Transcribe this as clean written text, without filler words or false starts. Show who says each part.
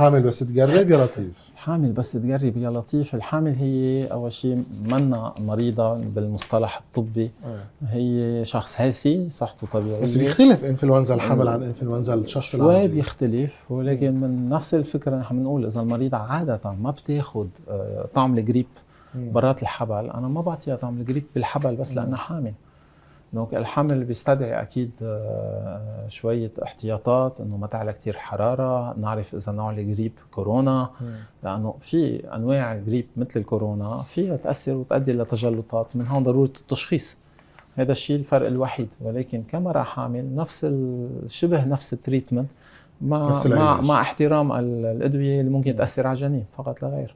Speaker 1: حامل بس تقرب يا لطيف.
Speaker 2: حامل بس تقرب يا لطيف. الحامل هي أول شيء منا مريضة بالمصطلح الطبي، هي شخص هيلثي صحته طبيعية.
Speaker 1: بس بيختلف انفلونزا الحمل عن انفلونزا الشخص
Speaker 2: شوي
Speaker 1: العادي.
Speaker 2: بيختلف، ولكن من نفس الفكرة نحن بنقول إذا المريضة عادة ما بتاخد طعم الجريب برات الحبل، أنا ما بعطيها طعم الجريب بالحبل بس لأنها حامل. دونك الحمل بيستدعي أكيد شوية احتياطات، إنه ما تعلى كتير حرارة، نعرف إذا نوع الجريب كورونا، لأنه في أنواع الجريب مثل الكورونا فيها تأثر وتؤدي لتجلطات، من هون ضرورة التشخيص. هذا الشيء الفرق الوحيد، ولكن كمرأة حامل نفس شبه نفس التريتمنت مع احترام الأدوية اللي ممكن تأثر على الجنين فقط لا غير.